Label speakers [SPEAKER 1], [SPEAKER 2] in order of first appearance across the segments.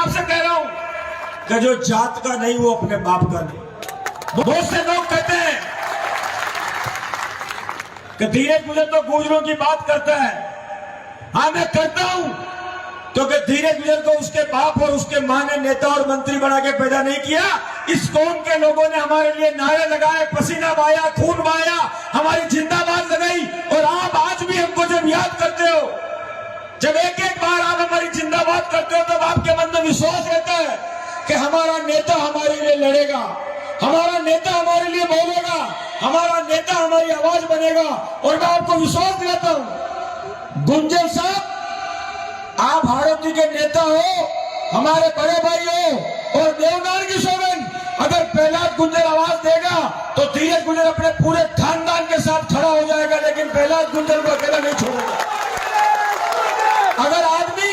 [SPEAKER 1] आपसे कह रहा हूं कि जो जात का नहीं वो अपने बाप का नहीं। बहुत से लोग कहते हैं कि धीरज गुजर तो गुजरों की बात करता है। हाँ, मैं करता हूं, क्योंकि धीरज गुजर को उसके बाप और उसके मां ने नेता और मंत्री बना के पैदा नहीं किया। इस कौम के लोगों ने हमारे लिए नारे लगाए, पसीना बहाया, खून बहाया, हमारी जिंदाबाद लगाई। और आप आज भी हमको जब याद करते हो, जब एक एक बार आप हमारी जिंदाबाद करते हो, तब आपके मन में विश्वास रहता है कि हमारा नेता हमारे लिए लड़ेगा, हमारा नेता हमारे लिए बोलेगा, हमारा नेता हमारी आवाज बनेगा। और मैं आपको विश्वास दिलाता हूं, गुंजन साहब, आप भारती के नेता हो, हमारे बड़े भाई हो, और देवनार की सोरेन अगर प्रहलाद गुंजर आवाज देगा तो धीरज गुंजर अपने पूरे खानदान के साथ खड़ा हो जाएगा, लेकिन प्रहलाद गुंजर को अकेला नहीं छोड़ेगा। अगर आदमी,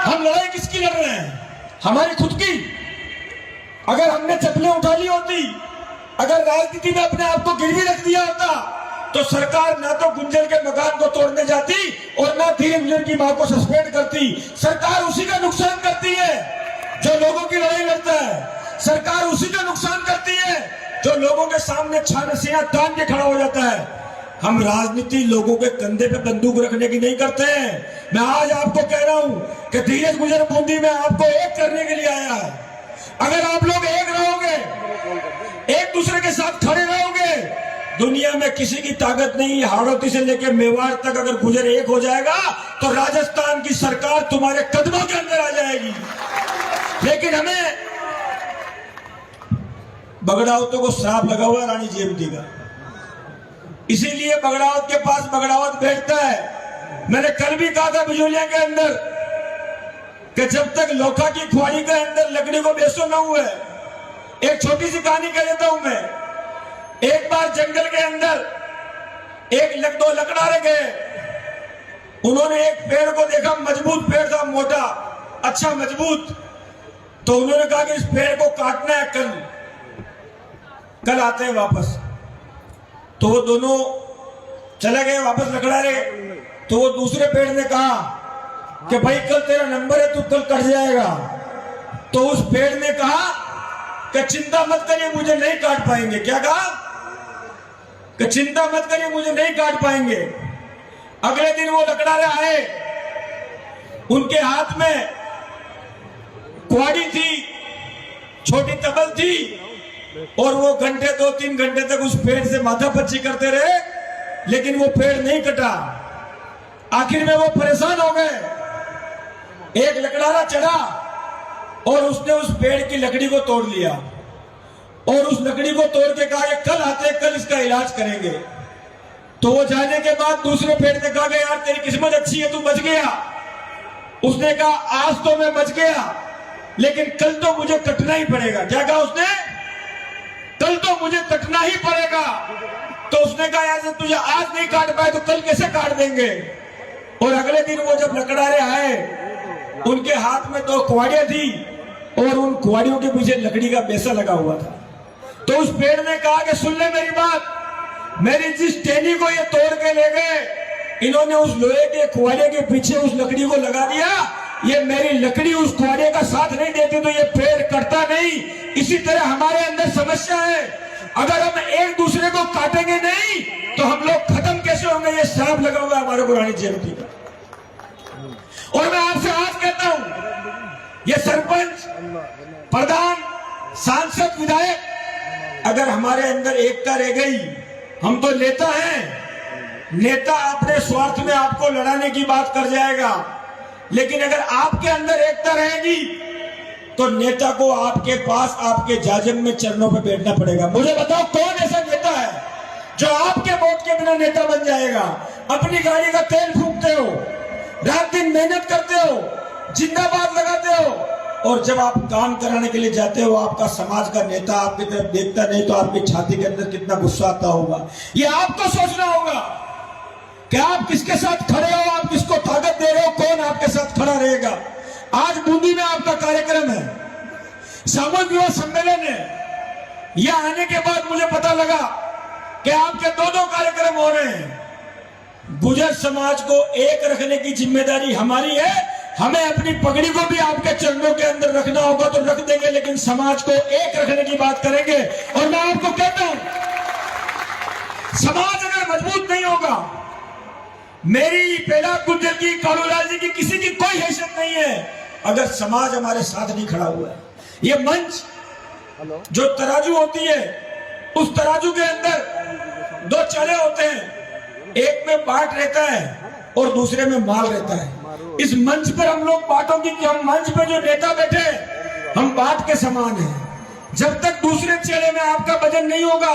[SPEAKER 1] हम लड़ाई किसकी लड़ रहे हैं? हमारी खुद की। अगर हमने चप्पलें उठा ली होती, अगर राजनीति में अपने आप को गिरवी रख दिया होता, तो सरकार ना तो गुंजर के मकान को तोड़ने जाती और ना धीरज गुंजर की मां को सस्पेंड करती। सरकार उसी का नुकसान करती है जो लोगों की लड़ाई लड़ता है। सरकार उसी का नुकसान करती है जो लोगों के सामने सीना तान के खड़ा हो जाता है। हम राजनीति लोगों के कंधे पे बंदूक रखने की नहीं करते हैं। मैं आज आपको कह रहा हूं कि धीरज गुंजर बूंदी में आपको एक करने के लिए आया है। अगर आप लोग एक रहोगे, एक दूसरे के साथ खड़े रहोगे, दुनिया में किसी की ताकत नहीं। हाड़ौती से लेकर मेवाड़ तक अगर गुजर एक हो जाएगा तो राजस्थान की सरकार तुम्हारे कदमों के अंदर आ जाएगी। लेकिन हमें बगड़ावतों को श्राप लगा हुआ रानी जयवती का, इसीलिए बगड़ावत के पास बगड़ावत बैठता है। मैंने कल भी कहा था बिजोलिया के अंदर कि जब तक लोखा की खुआड़ी के अंदर लकड़ी को बेचो न हुए। एक छोटी सी कहानी कह देता हूं मैं। एक बार जंगल के अंदर दो लकड़ारे गए। उन्होंने एक पेड़ को देखा, मजबूत पेड़ था, मोटा, अच्छा मजबूत। तो उन्होंने कहा कि इस पेड़ को काटना है, कल आते हैं वापस। तो वो दोनों चले गए वापस लकड़ारे। तो वो दूसरे पेड़ ने कहा कि भाई कल तेरा नंबर है, तू कल कट जाएगा। तो उस पेड़ ने कहा कि चिंता मत करिए, मुझे नहीं काट पाएंगे। क्या कहा? कि चिंता मत करिए, मुझे नहीं काट पाएंगे। अगले दिन वो लकड़ारे आए, उनके हाथ में कुआड़ी थी, छोटी तबल थी, और वो घंटे 2-3 घंटे तक उस पेड़ से माथापच्ची करते रहे, लेकिन वो पेड़ नहीं कटा। आखिर में वो परेशान हो गए। एक लकड़ारा चढ़ा और उसने उस पेड़ की लकड़ी को तोड़ लिया और उस लकड़ी को तोड़ के कहा कि कल आते, कल इसका इलाज करेंगे। तो वो जाने के बाद दूसरे पेड़ ने कहा कि यार तेरी किस्मत अच्छी है, तू बच गया। उसने कहा आज तो मैं बच गया, लेकिन कल तो मुझे कटना ही पड़ेगा। क्या कहा उसने? कल तो मुझे कटना ही पड़ेगा। तो उसने कहा यार तुझे आज नहीं काट पाए तो कल कैसे काट देंगे। और अगले दिन वो जब लकड़ारे आए, उनके हाथ में 2 कुआड़ियां थी और उन कुआड़ियों के पीछे लकड़ी का बेसा लगा हुआ था। तो उस पेड़ ने कहा कि सुन ले मेरी बात, मेरी जिस टहनी को ये तोड़ के ले गए, इन्होंने उस लोहे के कुआड़े के पीछे उस लकड़ी को लगा दिया। ये मेरी लकड़ी उस कुआड़े का साथ नहीं देती तो ये पेड़ कटता नहीं। इसी तरह हमारे अंदर समस्या है, अगर हम एक दूसरे को काटेंगे नहीं तो हम लोग खत्म कैसे होंगे। ये श्राप लगा हुआ है हमारे को रानी जयवती का। और मैं आपसे आज कहता हूं, ये सरपंच, प्रधान, सांसद, विधायक, अगर हमारे अंदर एकता रह गई, हम तो नेता हैं। नेता अपने स्वार्थ में आपको लड़ाने की बात कर जाएगा, लेकिन अगर आपके अंदर एकता रहेगी तो नेता को आपके पास, आपके जाजम में, चरणों पे बैठना पड़ेगा। मुझे बताओ कौन ऐसा नेता है जो आपके वोट के बिना नेता बन जाएगा? अपनी गाड़ी का तेल फूंकते हो, रात दिन मेहनत करते हो, जिंदाबाद लगाते हो, और जब आप काम कराने के लिए जाते हो, आपका समाज का नेता आपकी तरफ देखता नहीं तो आपकी छाती के अंदर कितना गुस्सा आता होगा। ये आपको सोचना होगा कि आप किसके साथ खड़े हो, आप किसको ताकत दे रहे हो, कौन आपके साथ खड़ा रहेगा। आज बूंदी में आपका कार्यक्रम है, सामूहिक विवाह सम्मेलन है। यह आने के बाद मुझे पता लगा कि आपके 2 कार्यक्रम हो रहे हैं। गुजर समाज को एक रखने की जिम्मेदारी हमारी है हमें अपनी पगड़ी को भी आपके चरणों के अंदर रखना होगा तो रख देंगे, लेकिन समाज को एक रखने की बात करेंगे। और मैं आपको कहता हूं, समाज अगर मजबूत नहीं होगा, मेरी, पेड़ा गुज्जर की, कालूलाल जी की, किसी की कोई हैसियत नहीं है अगर समाज हमारे साथ नहीं खड़ा हुआ है। ये मंच जो तराजू होती है, उस तराजू के अंदर दो चले होते हैं, एक में बाट रहता है और दूसरे में माल रहता है। इस मंच पर हम लोग बाटों की, हम मंच पे जो नेता बैठे हैं, हम बाट के समान हैं। जब तक दूसरे चेले में आपका वजन नहीं होगा,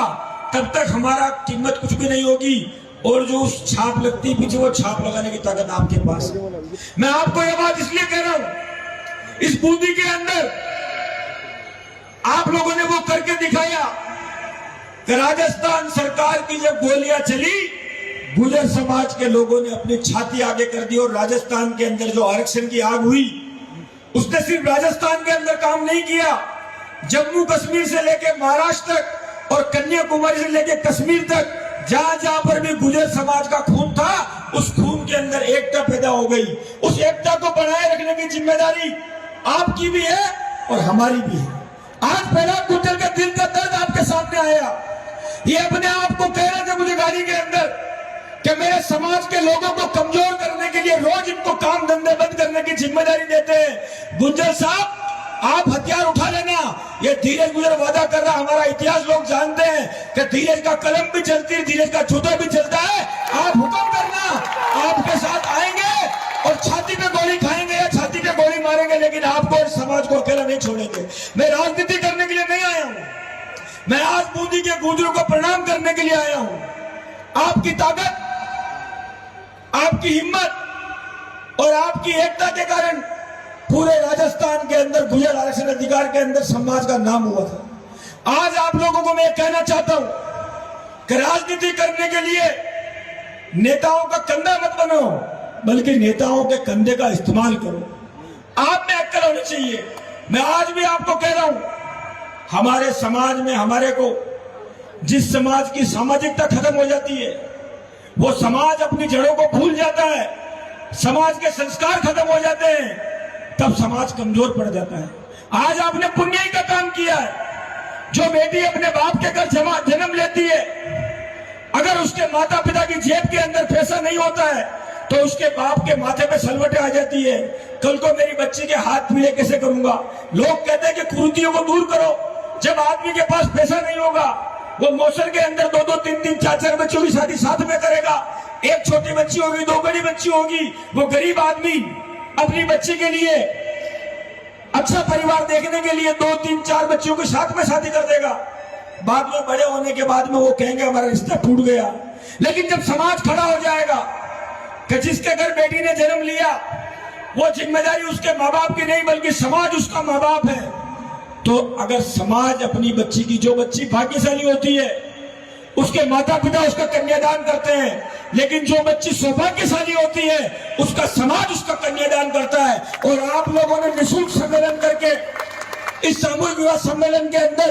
[SPEAKER 1] तब तक हमारा कीमत कुछ भी नहीं होगी। और जो उस छाप लगती पीछे, वो छाप लगाने की ताकत आपके पास है। मैं आपको यह बात इसलिए कह रहा हूं, इस बूंदी के अंदर आप लोगों ने वो करके दिखाया कि राजस्थान सरकार की जब गोलियां चली, गुर्जर समाज के लोगों ने अपनी छाती आगे कर दी। और राजस्थान के अंदर जो आरक्षण की आग हुई, उसने सिर्फ राजस्थान के अंदर काम नहीं किया, जम्मू कश्मीर से लेकर महाराष्ट्र तक और कन्याकुमारी से लेकर कश्मीर तक, जहां जहां पर भी गुर्जर समाज का खून था, उस खून के अंदर एकता पैदा हो गई। उस एकता को बनाए रखने की जिम्मेदारी आपकी भी है और हमारी भी है। आज पहला गुर्जर का दिल का दर्द आपके सामने आया। ये अपने आप को कह रहे थे मुझे गाड़ी के अंदर कि मेरे समाज के लोगों को कमजोर करने के लिए रोज इनको काम धंधे बंद करने की जिम्मेदारी देते हैं। गुर्जर साहब, आप हथियार उठा लेना। ये धीरज गुर्जर वादा कर रहा, हमारा इतिहास लोग जानते हैं कि धीरज का कलम भी चलती है, धीरज का जूता भी चलता है। आप हुक्म करना, आपके साथ आएंगे और छाती पे गोली खाएंगे या छाती पे गोली मारेंगे, लेकिन आपको और समाज को अकेला नहीं छोड़ेंगे। मैं राजनीति करने के लिए नहीं आया हूं, मैं आज बूंदी के गुर्जरों को प्रणाम करने के लिए आया हूं। आपकी ताकत, आपकी हिम्मत और आपकी एकता के कारण पूरे राजस्थान के अंदर गुर्जर आरक्षण अधिकार के अंदर समाज का नाम हुआ था। आज आप लोगों को मैं कहना चाहता हूं कि राजनीति करने के लिए नेताओं का कंधा मत बनो, बल्कि नेताओं के कंधे का इस्तेमाल करो। आप में अक्ल होनी चाहिए। मैं आज भी आपको कह रहा हूं, हमारे समाज में हमारे को जिस समाज की सामाजिकता खत्म हो जाती है, वो समाज अपनी जड़ों को भूल जाता है, समाज के संस्कार खत्म हो जाते हैं, तब समाज कमजोर पड़ जाता है। आज आपने पुण्याई का काम किया है। जो बेटी अपने बाप के घर जन्म लेती है, अगर उसके माता पिता की जेब के अंदर पैसा नहीं होता है तो उसके बाप के माथे पे सलवटें आ जाती है। कल को मेरी बच्ची के हाथ पीले कैसे करूंगा। लोग कहते हैं कि कुरीतियों को दूर करो। जब आदमी के पास पैसा नहीं होगा, वो मौसम के अंदर 2-2, 3-3, 4-4 बच्चों की शादी साथ में करेगा। एक छोटी बच्ची होगी, 2 बड़ी बच्ची होगी। वो गरीब आदमी अपनी बच्ची के लिए अच्छा परिवार देखने के लिए 2, 3, 4 बच्चियों के साथ में शादी कर देगा। बाद में बड़े होने के बाद में वो कहेंगे हमारा रिश्ता टूट गया। लेकिन जब समाज खड़ा हो जाएगा कि जिसके घर बेटी ने जन्म लिया, वो जिम्मेदारी उसके माँ बाप की नहीं बल्कि समाज उसका माँ बाप है, तो अगर समाज अपनी बच्ची की, जो बच्ची भाग्यशाली होती है, उसके माता पिता उसका कन्यादान करते हैं, लेकिन जो बच्ची सौभाग्यशाली होती है, उसका समाज उसका कन्यादान करता है। और आप लोगों ने निःशुल्क सम्मेलन करके इस सामूहिक विवाह सम्मेलन के अंदर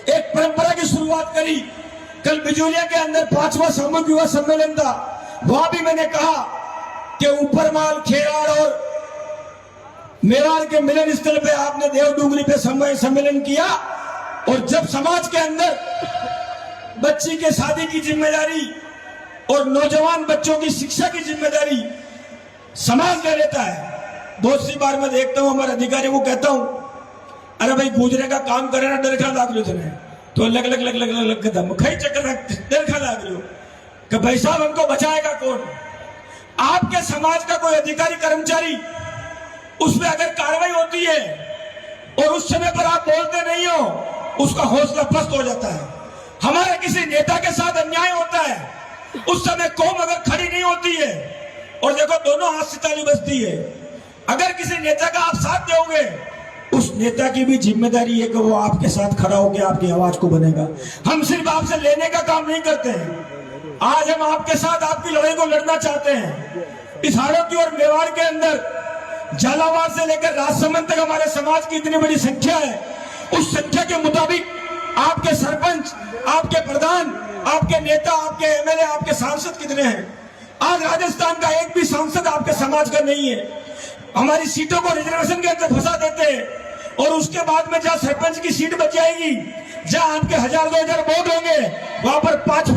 [SPEAKER 1] एक परंपरा की शुरुआत करी। कल बिजोलिया के अंदर 5वां सामूहिक विवाह सम्मेलन था। वहां भी मैंने कहा कि ऊपरमाल, खेराड़ और मेवाड़ के मिलन स्थल पे आपने देवडूंगरी पे सम्मेलन किया। और जब समाज के अंदर बच्ची के शादी की जिम्मेदारी और नौजवान बच्चों की शिक्षा की जिम्मेदारी समाज ले लेता है, बहुत सी बार मैं देखता हूं हमारे अधिकारी को कहता हूं, अरे भाई गुजरे का काम करे ना, डर खा लाग लो तो लग लग लग लग लग लग दम खई चक्कर में डर खा लाग लो कि भाई साहब हमको बचाएगा कौन। आपके समाज का कोई अधिकारी कर्मचारी, उसमें अगर कार्रवाई होती है और उस समय पर आप बोलते नहीं हो, उसका हौसला पस्त हो जाता है। हमारे किसी नेता के साथ अन्याय होता है, उस समय कौम अगर खड़ी नहीं होती है, और देखो दोनों हाथ से ताली बजती है, अगर किसी नेता का आप साथ दोगे, उस नेता की भी जिम्मेदारी है कि वो आपके साथ खड़ा होकर आपकी आवाज को बनेगा। हम सिर्फ आपसे लेने का काम नहीं करते हैं, आज हम आपके साथ आपकी लड़ाई को लड़ना चाहते हैं। इस हाड़ोती और मेवाड़ के अंदर झालावाड़ से लेकर राजसमंद तक हमारे समाज की इतनी बड़ी संख्या है। उस संख्या के मुताबिक आपके सरपंच, आपके प्रधान, आपके नेता, आपके एमएलए, आपके सांसद कितने हैं? आज राजस्थान का एक भी सांसद आपके समाज का नहीं है। हमारी सीटों को रिजर्वेशन के अंदर फंसा देते और उसके बाद में जहां सरपंच की सीट बच जाएगी, जहां आपके 1000-2000 वोट होंगे, वहां पर 5